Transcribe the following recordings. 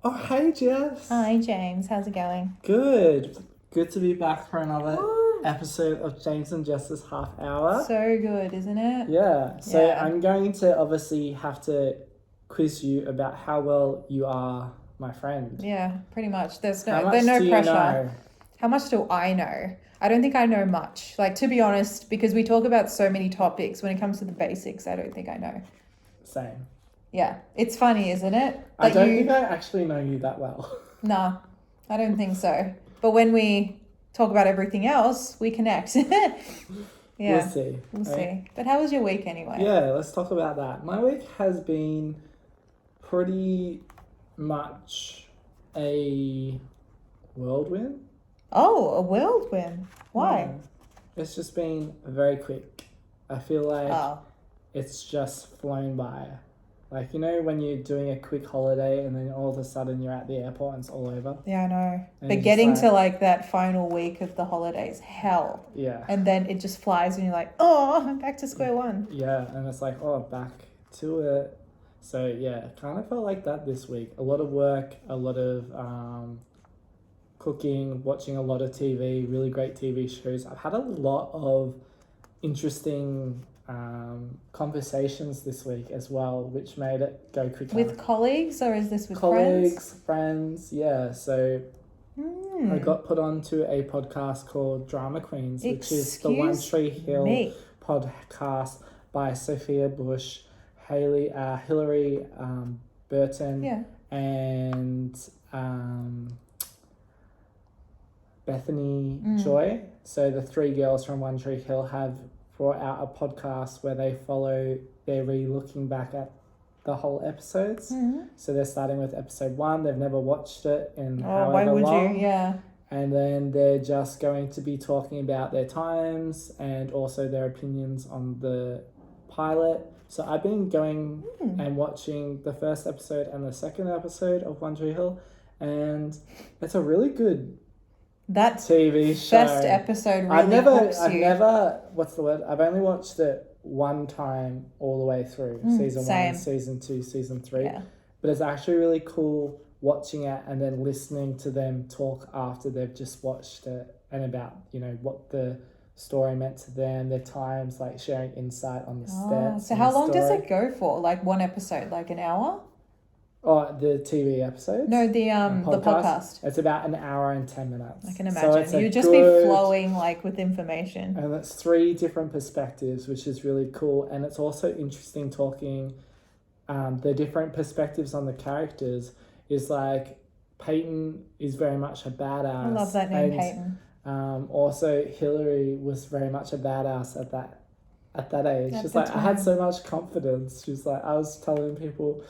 Oh, hey, Jess. Hi, James. How's it going? Good. Good to be back for another episode of James and Jess's Half Hour. So good, isn't it? Yeah. So Yeah. I'm going to obviously have to quiz you about how well you are my friend. Yeah, pretty much. There's How no much do you pressure. know? How much do I know? I don't think I know much. Like, to be honest, because we talk about so many topics, when it comes to the basics, I don't think I know. Same. Yeah. It's funny, isn't it? I don't think I actually know you that well. Nah, I don't think so. But when we talk about everything else, we connect. Yeah. We'll see. We'll see. But how was your week anyway? Yeah, let's talk about that. My week has been pretty much a whirlwind. Oh, a whirlwind. Why? Yeah. It's just been very quick. I feel like it's just flown by. Like, you know, when you're doing a quick holiday and then all of a sudden you're at the airport and it's all over. Yeah, I know. And but you're getting just to like that final week of the holidays, hell. Yeah. And then it just flies and you're like, oh, I'm back to square one. Yeah, and it's like, oh, back to it. So, yeah, kind of felt like that this week. A lot of work, a lot of cooking, watching a lot of TV, really great TV shows. I've had a lot of interesting conversations this week as well, which made it go quicker. With colleagues, or is this with friends? Yeah. So I got put onto a podcast called Drama Queens, which is the One Tree Hill podcast by Sophia Bush, Hillary Burton, and Bethany Joy. So the three girls from One Tree Hill have brought out a podcast where they're re-looking back at the whole episodes. So they're starting with episode 1. They've never watched it in however long. Yeah. And then they're just going to be talking about their times and also their opinions on the pilot. So I've been going and watching the first episode and the second episode of One Tree Hill, and it's a really good TV show. First episode really hooks you. I've only watched it one time all the way through, season 1, season 2, season 3. Yeah. But it's actually really cool watching it and then listening to them talk after they've just watched it and about, you know, what the story meant to them, their times, like sharing insight on the steps. So how long does it go for? Like one episode, like an hour? Oh, the TV episodes? No, the podcast. It's about an hour and 10 minutes. I can imagine. So you'd just be flowing like with information. And it's 3 different perspectives, which is really cool. And it's also interesting talking the different perspectives on the characters. Is like Peyton is very much a badass. I love that name, Peyton. Also, Hillary was very much a badass at that age. She's like, I had so much confidence. She's like, I was telling people,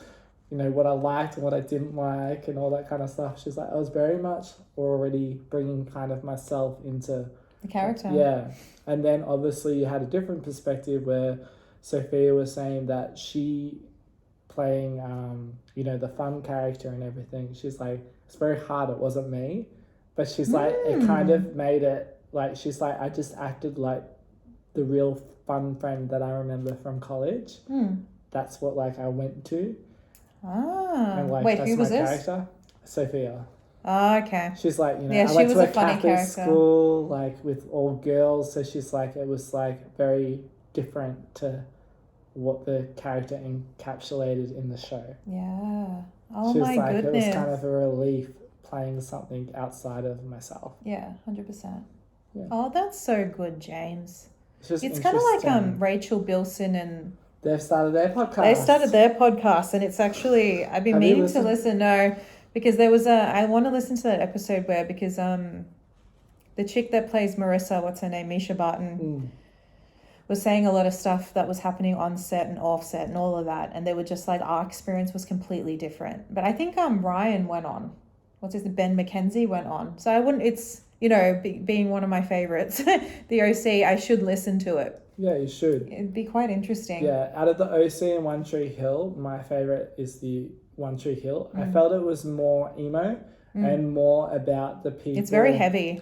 you know, what I liked and what I didn't like and all that kind of stuff. She's like, I was very much already bringing kind of myself into the character. Yeah. And then obviously you had a different perspective where Sophia was saying that she playing, you know, the fun character and everything. She's like, it's very hard. It wasn't me. But she's like, it kind of made it like, she's like, I just acted like the real fun friend that I remember from college. That's what like I went to. And like, wait, who was this? Character. Sophia. Oh, okay. She's like, you know, I went to a Catholic school, like with all girls. So she's like, it was like very different to what the character encapsulated in the show. Yeah. Oh, she's my like, goodness. It was kind of a relief playing something outside of myself. Yeah, 100%. Yeah. Oh, that's so good, James. It's kind of like Rachel Bilson and... They've started their podcast. And it's actually... I've been meaning to listen. No, because there was I want to listen to that episode where... Because the chick that plays Marissa, what's her name? Misha Barton... was saying a lot of stuff that was happening on set and off set and all of that. And they were just like, our experience was completely different. But I think Ryan went on. Ben McKenzie went on. So I wouldn't... It's... You know, being one of my favorites, the OC, I should listen to it. Yeah, you should. It'd be quite interesting. Yeah, out of the OC and One Tree Hill, my favorite is the One Tree Hill. I felt it was more emo and more about the people. It's very heavy.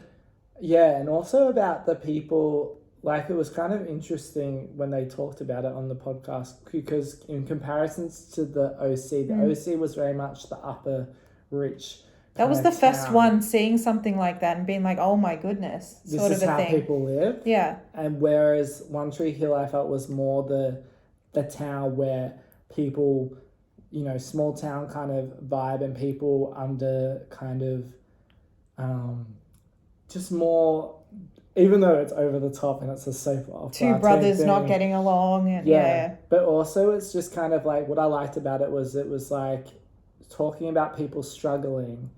Yeah, and also about the people. Like, it was kind of interesting when they talked about it on the podcast, because in comparisons to the OC, the OC was very much the upper rich. That was the first one seeing something like that and being like, oh my goodness, sort of a thing. This is how people live. Yeah. And whereas One Tree Hill, I felt was more the town where people, you know, small town kind of vibe, and people under kind of just more, even though it's over the top and it's a soap opera. Two brothers thing, not getting along. And yeah. But also it's just kind of like, what I liked about it was like talking about people struggling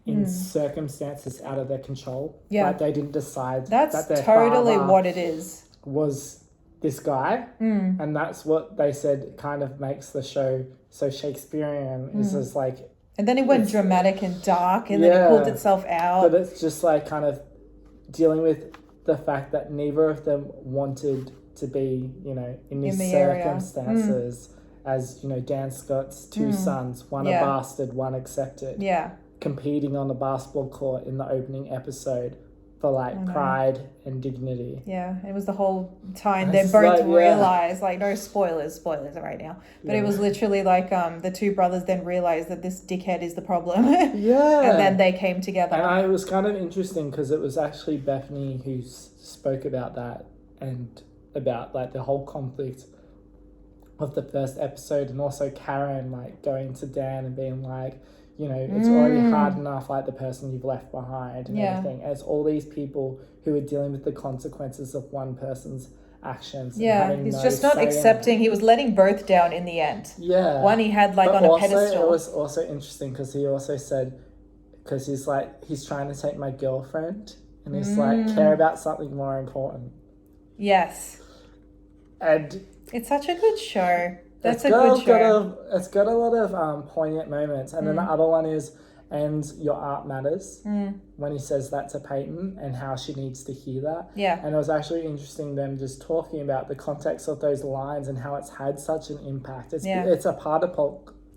in circumstances out of their control. Yeah. Like they didn't decide that's that their totally what it is. Was this guy. And that's what they said kind of makes the show so Shakespearean. Is just like... And then it went dramatic and dark, and then it pulled itself out. But it's just like kind of dealing with the fact that neither of them wanted to be, you know, in these circumstances. As, you know, Dan Scott's two sons, one a bastard, one accepted. Yeah. Competing on the basketball court in the opening episode for like pride and dignity. Yeah, it was the whole time they both realized, like, no spoilers right now, but it was literally like the two brothers then realized that this dickhead is the problem. Yeah. And then they came together. And it was kind of interesting because it was actually Bethany who spoke about that and about like the whole conflict of the first episode, and also Karen like going to Dan and being like, you know, it's already hard enough, like the person you've left behind and everything. And it's all these people who are dealing with the consequences of one person's actions. Yeah, and he's just not accepting. He was letting both down in the end. Yeah. One he had like on a pedestal. It was also interesting because he also said, because he's like, he's trying to take my girlfriend, and he's like, care about something more important. Yes. And it's such a good show. That's a good show. It's got a lot of poignant moments. And then the other one is, and your art matters, when he says that to Peyton and how she needs to hear that. Yeah. And it was actually interesting them just talking about the context of those lines and how it's had such an impact. It's a part of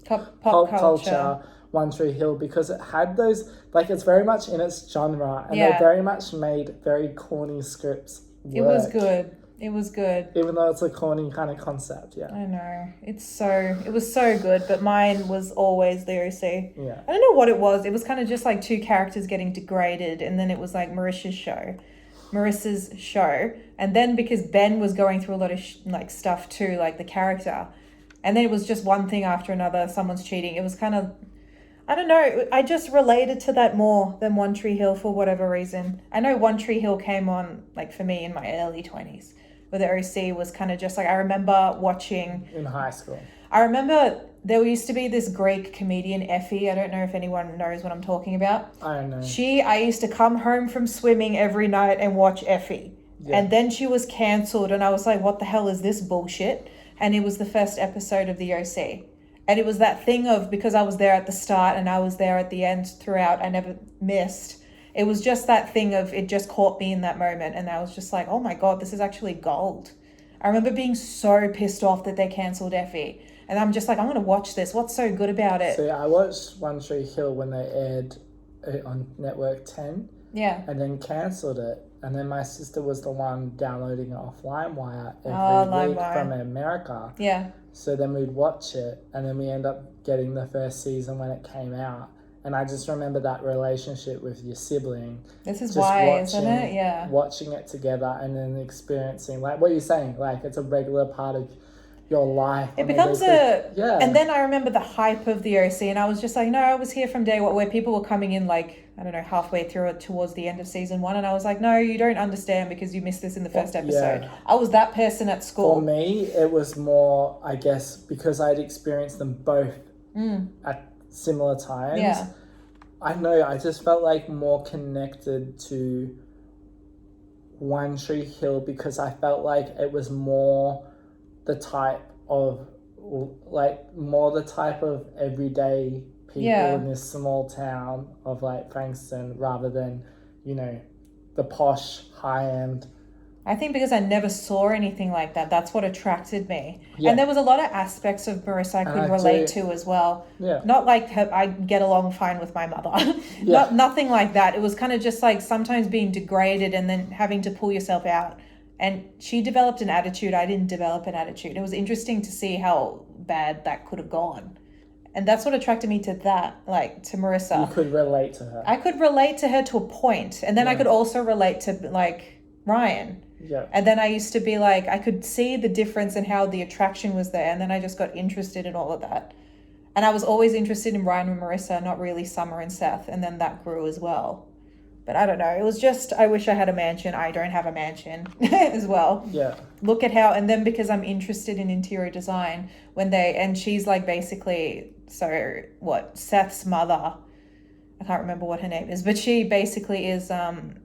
pop culture, One Tree Hill, because it had those, like, it's very much in its genre, and they very much made very corny scripts work. It was good. It was good. Even though it's a corny kind of concept, I know. It was so good, but mine was always the OC. Yeah. I don't know what it was. It was kind of just like two characters getting degraded, and then it was like Marissa's show. And then because Ben was going through a lot of like stuff too, like the character. And then it was just one thing after another, someone's cheating. It was kind of, I don't know, I just related to that more than One Tree Hill for whatever reason. I know One Tree Hill came on, like, for me in my early 20s. Where the OC was kind of just like, I remember watching... In high school. I remember there used to be this Greek comedian, Effie. I don't know if anyone knows what I'm talking about. I don't know. I used to come home from swimming every night and watch Effie. Yeah. And then she was cancelled, and I was like, what the hell is this bullshit? And it was the first episode of the OC. And it was that thing of, because I was there at the start and I was there at the end throughout, I never missed... It was just that thing of, it just caught me in that moment, and I was just like, oh my God, this is actually gold. I remember being so pissed off that they cancelled Effie, and I'm just like, I'm going to watch this. What's so good about it? See, I watched One Tree Hill when they aired it on Network 10. Yeah. And then cancelled it. And then my sister was the one downloading it off LimeWire every week from America. Yeah. So then we'd watch it, and then we end up getting the first season when it came out. And I just remember that relationship with your sibling. This is why, isn't it? Yeah. Watching it together and then experiencing, like what you're saying, like it's a regular part of your life. It becomes and then I remember the hype of the OC, and I was just like, no, I was here from day one, where people were coming in like, I don't know, halfway through it towards the end of season 1, and I was like, no, you don't understand because you missed this in the first episode. Yeah. I was that person at school. For me, it was more, I guess, because I'd experienced them both at similar times. Yeah. I know, I just felt like more connected to One Tree Hill because I felt like it was more the type of everyday people in this small town of like Frankston, rather than, you know, the posh high-end. I think because I never saw anything like that, that's what attracted me. Yeah. And there was a lot of aspects of Marissa I could relate to as well. Yeah. Not like I get along fine with my mother. Nothing like that. It was kind of just like sometimes being degraded and then having to pull yourself out. And she developed an attitude. I didn't develop an attitude. It was interesting to see how bad that could have gone. And that's what attracted me to that, like to Marissa. You could relate to her. I could relate to her to a point. And then I could also relate to like Ryan. Yeah. And then I used to be like, I could see the difference in how the attraction was there. And then I just got interested in all of that. And I was always interested in Ryan and Marissa, not really Summer and Seth. And then that grew as well. But I don't know. It was just, I wish I had a mansion. I don't have a mansion as well. Yeah. Look at how, and then because I'm interested in interior design, and she's like basically, so what, Seth's mother, I can't remember what her name is, but she basically is an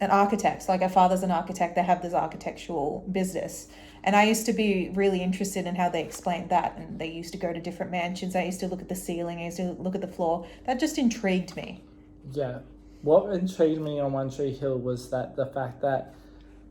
architect. Like her father's an architect. They have this architectural business. And I used to be really interested in how they explained that. And they used to go to different mansions. I used to look at the ceiling. I used to look at the floor. That just intrigued me. Yeah. What intrigued me on One Tree Hill was that the fact that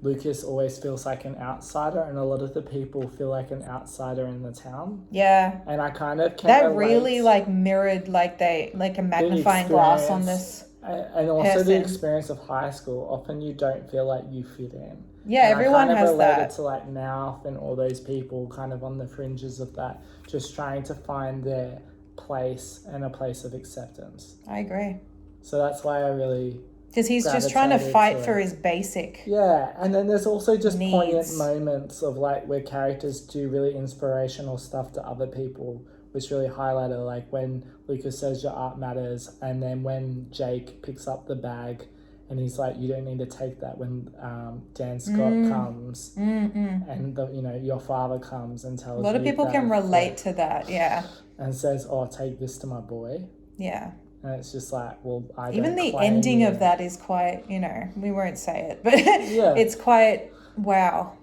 Lucas always feels like an outsider, and a lot of the people feel like an outsider in the town. Yeah. And I kind of that really like mirrored like a magnifying glass on this. And also person. The experience of high school. Often you don't feel like you fit in. Yeah, and everyone I kind has of related that. to like Mouth and all those people kind of on the fringes of that, just trying to find their place and a place of acceptance. I agree. So that's why I really... Because he's just trying to fight for his basic. Yeah, and then there's also just needs. Poignant moments of like where characters do really inspirational stuff to other people, which really highlighted, like when Lucas says your art matters, and then when Jake picks up the bag and he's like, you don't need to take that, when Dan Scott comes and your father comes and tells you. A lot of people that, can relate to that, yeah. And says, oh, take this to my boy. Yeah. And it's just like, well, I even don't the ending of that is quite, we won't say it, but it's quite, wow.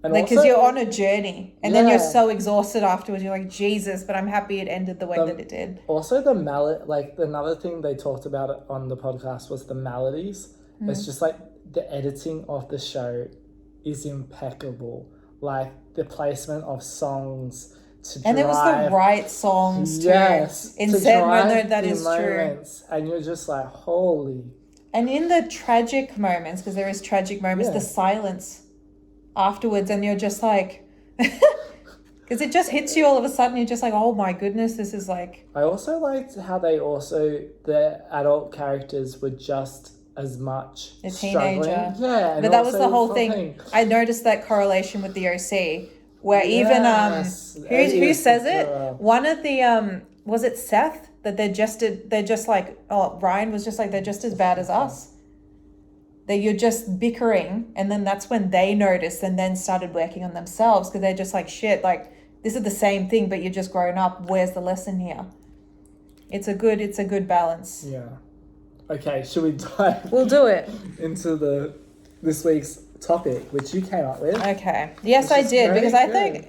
And like, because you're on a journey and then you're so exhausted afterwards. You're like, Jesus, but I'm happy it ended the way that it did. Also the another thing they talked about on the podcast was the melodies. It's just like the editing of the show is impeccable. Like the placement of songs to and drive, it was the right songs too. In set moment, that is moments, true. And you're just like, holy. And in the tragic moments, because there is tragic moments, the silence afterwards, and you're just like, because it just hits you all of a sudden. You're just like, oh my goodness, this is like. I also liked how the adult characters were just as much a teenager. Yeah, but that was the whole thing. I noticed that correlation with the OC. Where even who says it? One of the was it Seth that they're just like, oh, Ryan was just like, they're just as bad as us. That you're just bickering, and then that's when they noticed and then started working on themselves, because they're just like, shit, like this is the same thing, but you're just grown up. Where's the lesson here? It's a good balance. Yeah. Okay, should we dive? We'll do it into this week's topic, which you came up with. Okay. Yes, I did, because I think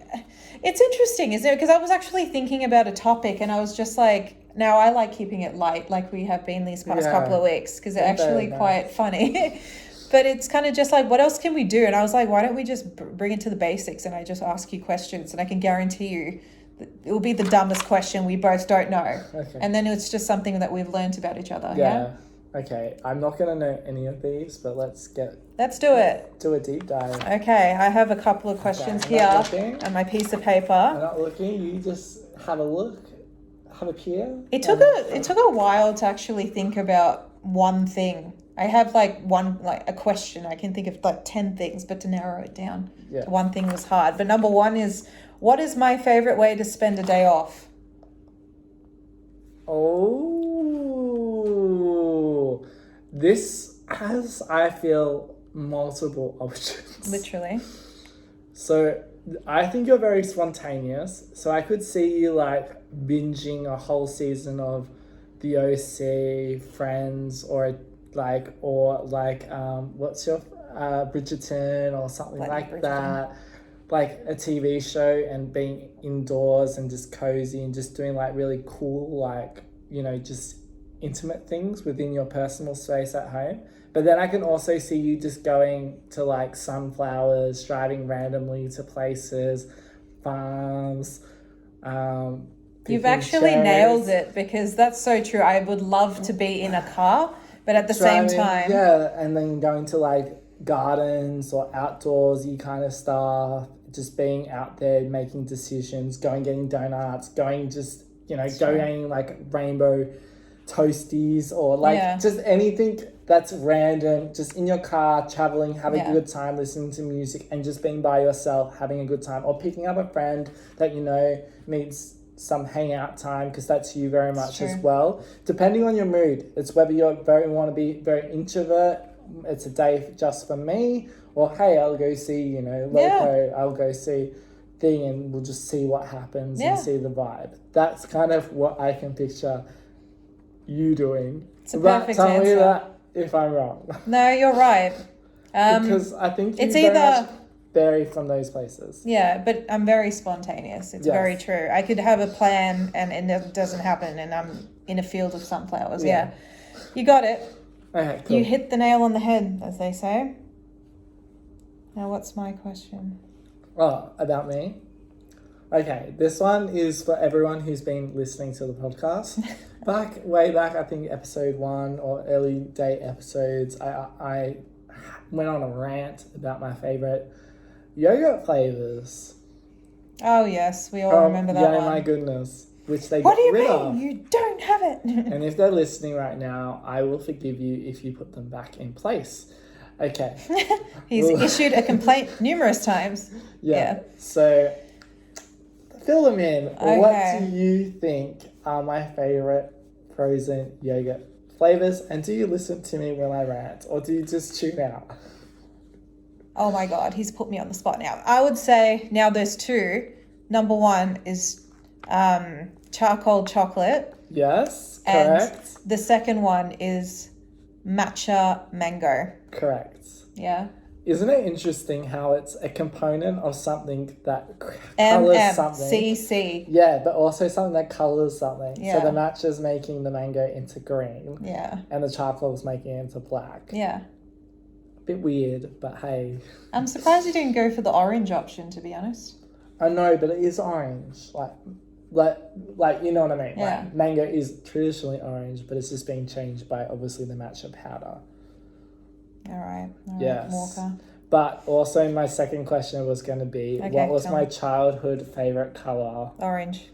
it's interesting, isn't it? Because I was actually thinking about a topic, and I was just like, now I like keeping it light, like we have been these past couple of weeks, because it's actually quite funny. But it's kind of just like, what else can we do? And I was like, why don't we just bring it to the basics, and I just ask you questions, and I can guarantee you it will be the dumbest question we both don't know. Okay. And then it's just something that we've learned about each other. Yeah. Okay, I'm not going to know any of these, but let's do it. Do a deep dive. Okay, I have a couple of questions here on my piece of paper. I'm not looking, you just have a look, have a peer. It took a while to actually think about one thing. I have a question. I can think of 10 things, but to narrow it down to one thing was hard. But number one is, what is my favorite way to spend a day off? Oh, this has, I feel, multiple options. Literally. So I think you're very spontaneous. So I could see you binging a whole season of The OC, Friends, or what's your Bridgerton or something like that. Like a TV show, and being indoors and just cozy and just doing really cool, just intimate things within your personal space at home. But then I can also see you just going to sunflowers, driving randomly to places, farms. You've actually nailed it, because that's so true. I would love to be in a car, but at the same time. Yeah, and then going to gardens or outdoorsy kind of stuff. Just being out there, making decisions, getting donuts, you know, going like rainbow toasties or like just anything that's random, just in your car, traveling, having a good time, listening to music and just being by yourself, having a good time, or picking up a friend that you know needs some hangout time, because that's you very much as well. Depending on your mood, it's whether you want to be very introvert, it's a day just for me, or hey, I'll go see, you know, Loco, I'll go see thing and we'll just see what happens and see the vibe. That's kind of what I can picture you doing. It's a perfect tell answer. me that if I'm wrong. No, you're right. Because I think you very much vary from those places. Yeah, but I'm very spontaneous. It's very true. I could have a plan and it doesn't happen and I'm in a field of sunflowers. Yeah. You got it. Okay, cool. You hit the nail on the head, as they say. Now, what's my question? Oh, about me? Okay, this one is for everyone who's been listening to the podcast. Way back, I think episode 1 or early day episodes, I went on a rant about my favourite yogurt flavours. Oh, yes, we all remember that one. Yeah, my goodness. Which they what got do you rid mean? of. You don't have it. And if they're listening right now, I will forgive you if you put them back in place. Okay. He's issued a complaint numerous times. Yeah. So, fill them in. Okay. What do you think are my favourite frozen yogurt flavours? And do you listen to me when I rant? Or do you just tune out? Oh my God, he's put me on the spot now. I would say now there's 2. Number 1 is charcoal chocolate. Yes, correct. And the second one is matcha mango. Correct. Yeah. Isn't it interesting how it's a component of something that colours something? MMCC. Yeah, but also something that colours something. Yeah. So the matcha's making the mango into green. Yeah. And the chocolate's making it into black. Yeah. Bit weird, but hey. I'm surprised you didn't go for the orange option, to be honest. I know, but it is orange. Like you know what I mean? Yeah. Like, mango is traditionally orange, but it's just being changed by obviously the matcha powder. All right. Yes. Walker. But also my second question was going to be, what was my childhood favourite colour? Orange.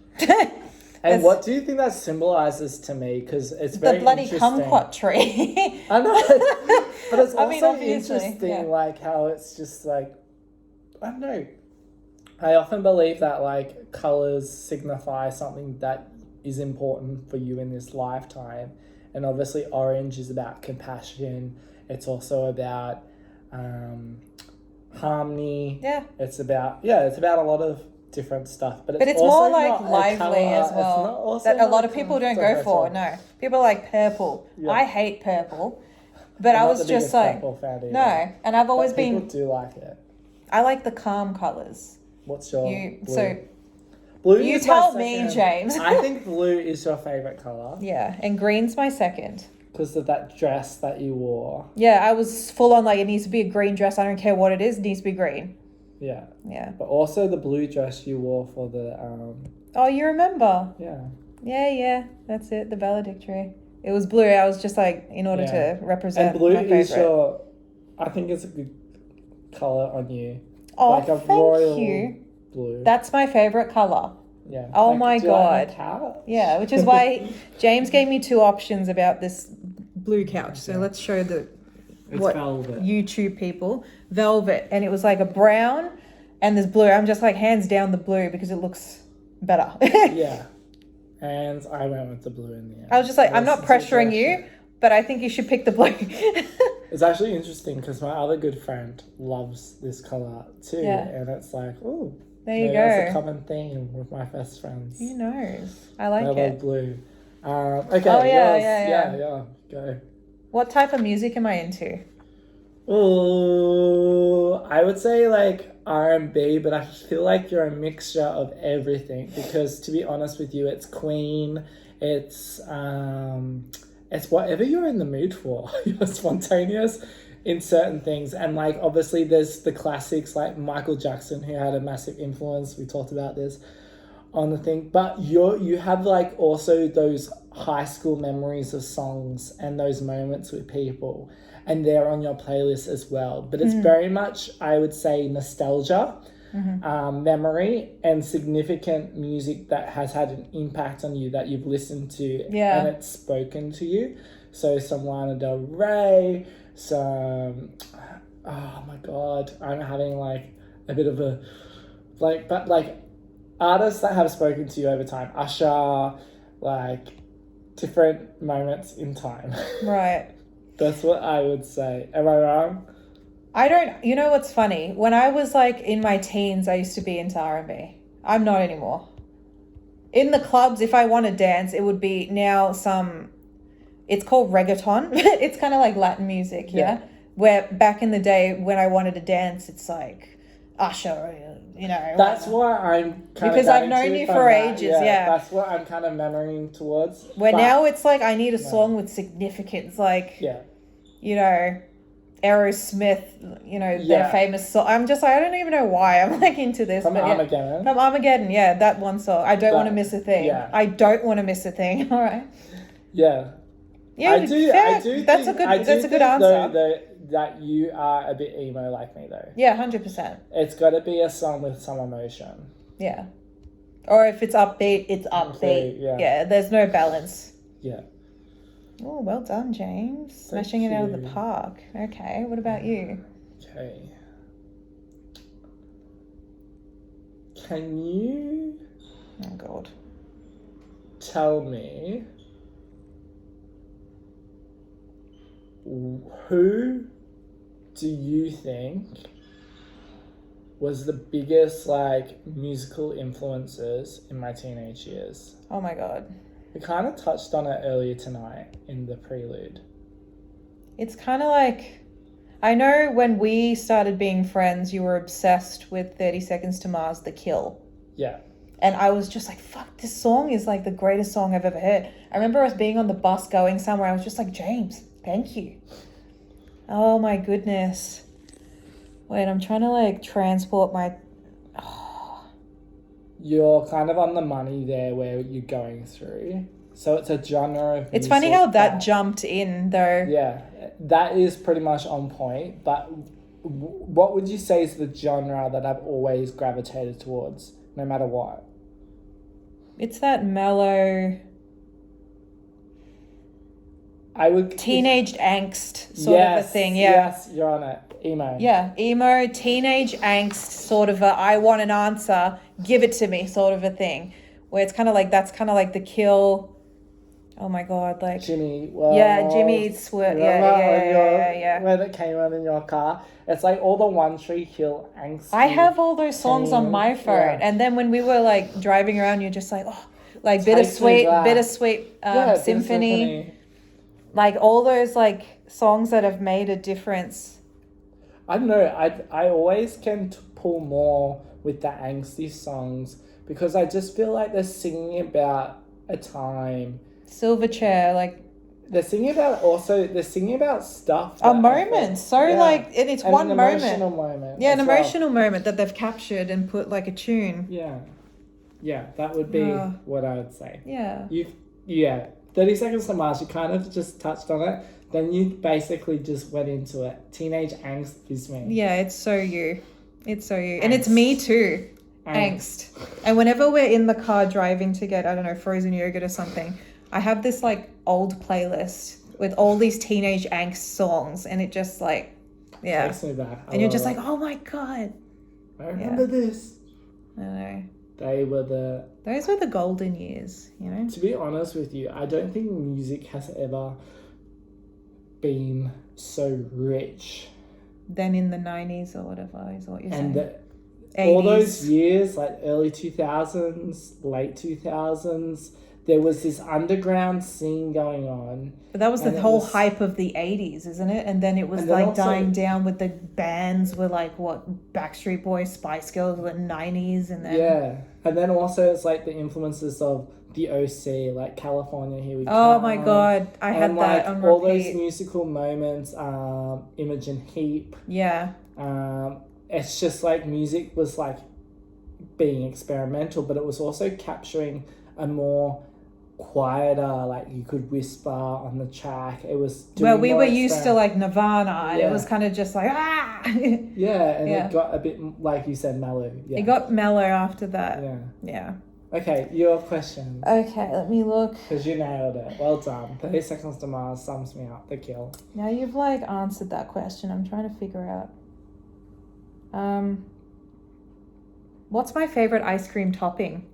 And what do you think that symbolises to me? Because it's very the bloody interesting. kumquat tree. I know. But it's also obviously, interesting, like, how it's just like, I don't know. I often believe that, like, colours signify something that is important for you in this lifetime. And obviously orange is about compassion. It's also about harmony. Yeah. It's about a lot of different stuff. But it's also more like lively as well. That a lot of people don't go for. No. People like purple. Yeah. I hate purple. But I was just like, no. And I've always been... People do like it. I like the calm colours. What's your blue? So blue you tell me, James. I think blue is your favourite colour. Yeah, and green's my second. Because of that dress that you wore. Yeah, I was full on like, it needs to be a green dress. I don't care what it is. It needs to be green. Yeah. Yeah. But also the blue dress you wore for the... Oh, you remember? Yeah. Yeah. That's it. The valedictory. It was blue. I was just like, in order to represent and blue my favourite. is your... I think it's a good colour on you. Oh, like a thank royal you. Blue. That's my favourite colour. Yeah. Oh like, my God. Yeah, which is why James gave me 2 options about this blue couch. So let's show it's velvet. YouTube people. Velvet. And it was like a brown and there's blue. I'm just like hands down the blue because it looks better. Yeah. And I went with the blue in the end. I was just like, I'm not pressuring you, but I think you should pick the blue. It's actually interesting because my other good friend loves this colour too. Yeah. And it's like, oh, there you go. That's a common theme with my best friends. Who knows? I like it. I love blue. Okay. Oh, yeah. Go. What type of music am I into? Oh, I would say like R&B, but I feel like you're a mixture of everything because to be honest with you, it's Queen, it's whatever you're in the mood for. You're spontaneous in certain things. And like, obviously there's the classics like Michael Jackson, who had a massive influence. We talked about this on the thing, but you have like also those high school memories of songs and those moments with people, and they're on your playlist as well. But it's very much, I would say, nostalgia. memory and significant music that has had an impact on you that you've listened to and it's spoken to you. So some Lana Del Rey, some, oh my God, I'm having like a bit of a, like, but like artists that have spoken to you over time, Usher, like different moments in time. Right. That's what I would say. Am I wrong? I don't, you know what's funny? When I was like in my teens, I used to be into R&B. I'm not anymore. In the clubs, if I want to dance, it would be now it's called reggaeton. It's kind of like Latin music, yeah? Where back in the day when I wanted to dance, it's like Usher, you know. That's what I'm kind of because I've known you for ages, yeah. That's what I'm kind of memorying towards. Where now it's like I need a song with significance, like, you know, Aerosmith, you know, their famous song. I'm just like, I don't even know why I'm like into this. From Armageddon. From Armageddon, that one song. I don't want to miss a thing. Yeah. I don't want to miss a thing. All right. Yeah. Yeah, I do. That's a good answer. Though, that you are a bit emo like me though. Yeah, 100%. It's got to be a song with some emotion. Yeah. Or if it's upbeat, it's upbeat. Yeah. There's no balance. Yeah. Oh, well done, James. Smashing it out of the park. Okay, what about you? Okay. Can you... Oh, God. Tell me... Who do you think was the biggest, like, musical influences in my teenage years? Oh, my God. We kind of touched on it earlier tonight in the prelude. It's kind of like, I know when we started being friends, you were obsessed with 30 Seconds to Mars, The Kill. Yeah. And I was just like, fuck, this song is like the greatest song I've ever heard. I remember us being on the bus going somewhere. I was just like, James, thank you. Oh my goodness. Wait, I'm trying to like transport my... You're kind of on the money there where you're going through. So it's a genre of It's funny how that jumped in though. Yeah, that is pretty much on point. But what would you say is the genre that I've always gravitated towards, no matter what? It's that mellow... teenage angst sort of a thing, Yes, you're on it. Emo. Yeah, emo, teenage angst, sort of a I want an answer, give it to me sort of a thing. Where it's kind of like, that's kind of like The Kill. Oh my God, like... Jimmy. Jimmy Swift. Yeah. When it came on in your car. It's like all the One Tree Hill angst. I have all those songs on my phone. And then when we were like driving around, you're just like, oh, like Bittersweet Symphony. Like all those like songs that have made a difference. I don't know. I always can pull more with the angsty songs because I just feel like they're singing about a time. Silverchair, like they're singing about stuff. A moment. Like it's and one moment. Emotional moment. Yeah, an emotional moment that they've captured and put like a tune. Yeah. Yeah, that would be what I would say. Yeah. 30 Seconds to Mars, you kind of just touched on it. Then you basically just went into it. Teenage angst is me. Yeah, it's so you. It's so you. And it's me too. Angst. And whenever we're in the car driving to get, I don't know, frozen yogurt or something, I have this like old playlist with all these teenage angst songs. And it just like, takes me back. And you're just like, oh my God. I remember this. I know. Those were the golden years, you know? To be honest with you, I don't think music has ever been so rich. Than in the 90s or whatever is what you're saying. And all those years, like early 2000s, late 2000s, there was this underground scene going on. But that was the whole hype of the 80s, isn't it? And then it was like dying down with the bands were like, what, Backstreet Boys, Spice Girls were 90s. And then... Yeah. And then also it's like the influences of the OC, like California, Here We Come. Oh my God. I had that on repeat. All those musical moments, Imogen Heap. Yeah. It's just like music was like being experimental, but it was also capturing a more quieter, like you could whisper on the track. It was well, we were used to like Nirvana, and yeah. it was kind of just like yeah, and it got a bit, like you said, mellow. Yeah, it got mellow after that. Yeah. Okay, your question. Okay, let me look. Because you nailed it. Well done. 30 Seconds to Mars sums me up. The kill. Now you've like answered that question. I'm trying to figure out. What's my favorite ice cream topping?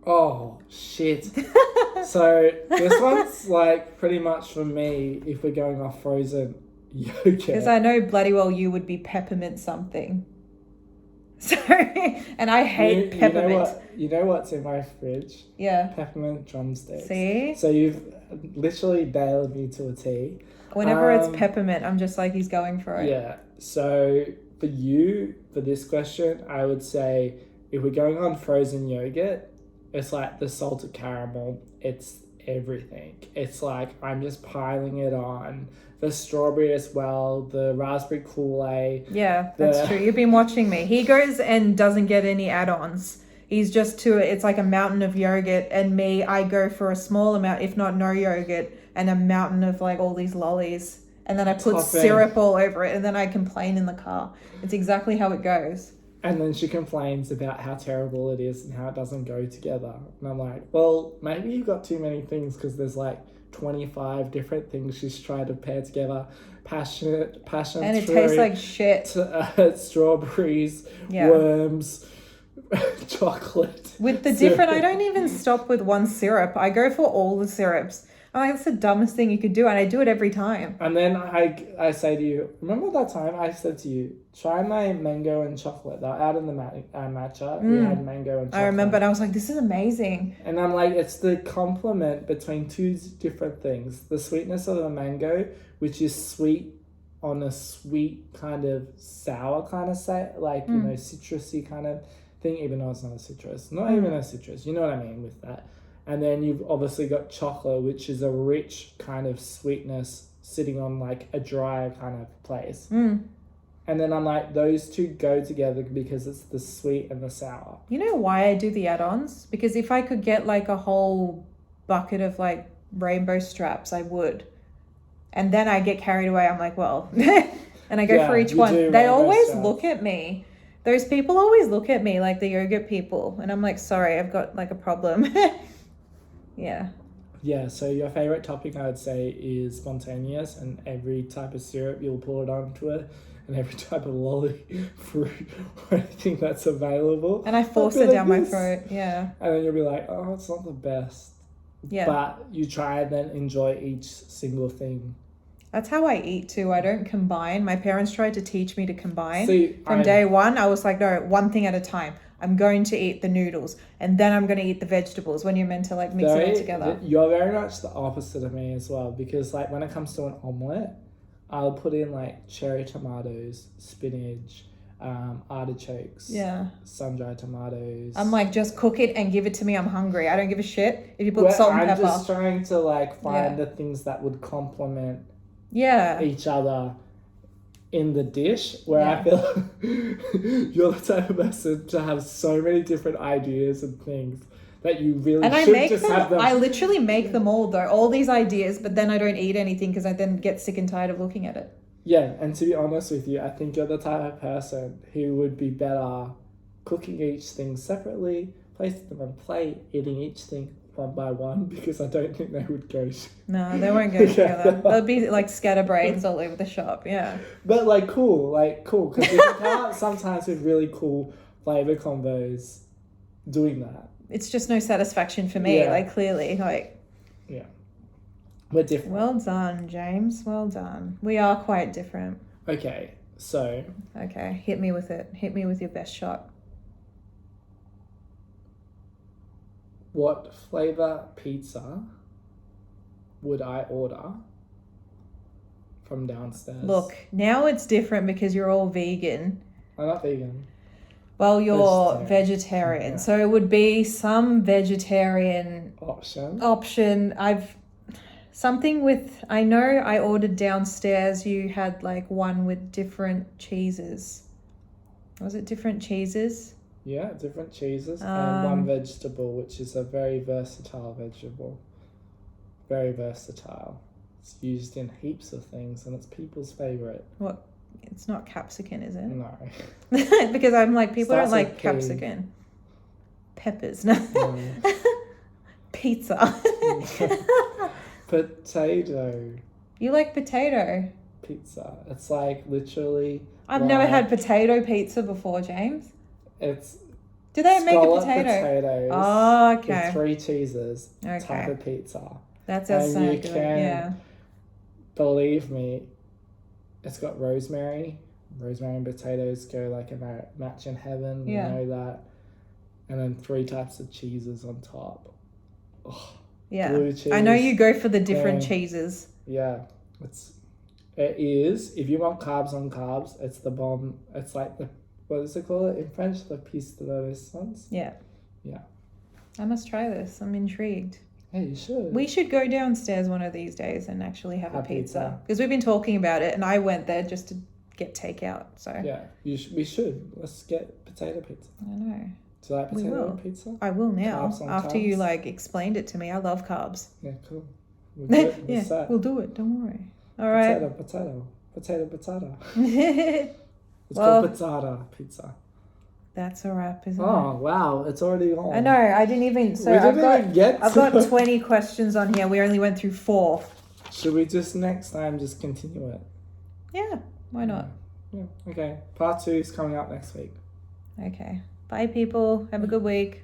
Oh, shit. So this one's like pretty much for me, if we're going off frozen yogurt. Because I know bloody well you would be peppermint something. Sorry, and I hate peppermint. You know what's in my fridge? Yeah. Peppermint drumsticks. See? So you've literally nailed me to a T. Whenever it's peppermint, I'm just like, he's going for it. Yeah. So for you, for this question, I would say if we're going on frozen yogurt, it's like the salted caramel. It's everything. It's like I'm just piling it on. The strawberry as well, the raspberry Kool-Aid. Yeah, that's true. You've been watching me. He goes and doesn't get any add-ons. He's just it's like a mountain of yogurt, and me, I go for a small amount, if not no yogurt, and a mountain of like all these lollies. And then I put syrup all over it, and then I complain in the car. It's exactly how it goes. And then she complains about how terrible it is and how it doesn't go together. And I'm like, well, maybe you've got too many things, because there's like 25 different things she's tried to pair together. Passion and it tastes like shit. Strawberries, worms, chocolate. With the different, I don't even stop with one syrup. I go for all the syrups. I'm like, that's the dumbest thing you could do, and I do it every time. And then I say to you, remember that time I said to you, try my mango and chocolate. They're out in the matcha. We had mango and chocolate. I remember, and I was like, this is amazing. And I'm like, it's the complement between two different things. The sweetness of the mango, which is sweet on a sweet kind of sour kind of like, you know, citrusy kind of thing, even though it's not a citrus. Not even a citrus. You know what I mean with that. And then you've obviously got chocolate, which is a rich kind of sweetness sitting on like a dry kind of place. And then I'm like, those two go together because it's the sweet and the sour. You know why I do the add-ons? Because if I could get like a whole bucket of like rainbow straps, I would. And then I get carried away. I'm like, well, and I go for each one. They always look at me. Those people always look at me, like the yogurt people. And I'm like, sorry, I've got like a problem. Yeah, so your favorite topping, I would say, is spontaneous, and every type of syrup you'll pull it onto it, and every type of lolly, fruit, or anything that's available. And I force it down my throat, yeah. And then you'll be like, oh, it's not the best. Yeah. But you try and then enjoy each single thing. That's how I eat too. I don't combine. My parents tried to teach me to combine. From day one, I was like, no, one thing at a time. I'm going to eat the noodles, and then I'm going to eat the vegetables, when you're meant to like mix it all together. You're very much the opposite of me as well, because like when it comes to an omelette, I'll put in like cherry tomatoes, spinach, artichokes, sun-dried tomatoes. I'm like, just cook it and give it to me. I'm hungry. I don't give a shit if you put salt and pepper. I'm just trying to like find the things that would complement each other in the dish, where I feel you're the type of person to have so many different ideas and things that you really have them. I literally make them all though, all these ideas, but then I don't eat anything because I then get sick and tired of looking at it. Yeah, and to be honest with you, I think you're the type of person who would be better cooking each thing separately, placing them on a plate, eating each thing one by one, because I don't think they would go. No, they won't go together. They'll be like scatterbrains all over the shop. Yeah. But like cool, because you can come up sometimes with really cool flavor combos doing that. It's just no satisfaction for me. Like clearly, like. Yeah. We're different. Well done, James. Well done. We are quite different. Okay, so. Okay, hit me with it. Hit me with your best shot. What flavor pizza would I order from downstairs? Look, now it's different because you're all vegan. I'm not vegan. Well, you're vegetarian. So it would be some vegetarian option. I know I ordered downstairs, you had like one with different cheeses. Was it different cheeses? Yeah, different cheeses and one vegetable, which is a very versatile vegetable. Very versatile. It's used in heaps of things and it's people's favourite. What? It's not capsicum, is it? No. Because I'm like, people don't Starts like with P. capsicum. Peppers, no. Pizza. Potato. You like potato? Pizza. It's like literally. I've never had potato pizza before, James. It's. Do they make a potato? Potatoes. Oh, okay. With 3 cheeses. Okay. Type of pizza. That sounds so good. Yeah. Believe me, it's got rosemary. Rosemary and potatoes go like a match in heaven. Yeah. You know that. And then 3 types of cheeses on top. Oh, yeah. Blue cheese. I know you go for the different cheeses. Yeah. It is. If you want carbs on carbs, it's the bomb. It's like the, what does it call it in French? The piece de resistance. Yeah. Yeah. I must try this. I'm intrigued. Hey, you should. We should go downstairs one of these days and actually have a pizza. Because we've been talking about it and I went there just to get takeout. So yeah, we should. Let's get potato pizza. I know. Do you like potato pizza? I will now. After carbs? You like explained it to me. I love carbs. Yeah, cool. We'll do it. Yeah, we'll do it. Don't worry. All right. Potato. It's called potato pizza. That's a wrap, isn't it? Oh wow, it's already on. I know. I didn't even. So I've got 20 questions on here. We only went through 4. Should we just next time just continue it? Yeah. Why not? Yeah. Okay. Part 2 is coming up next week. Okay. Bye, people. Have a good week.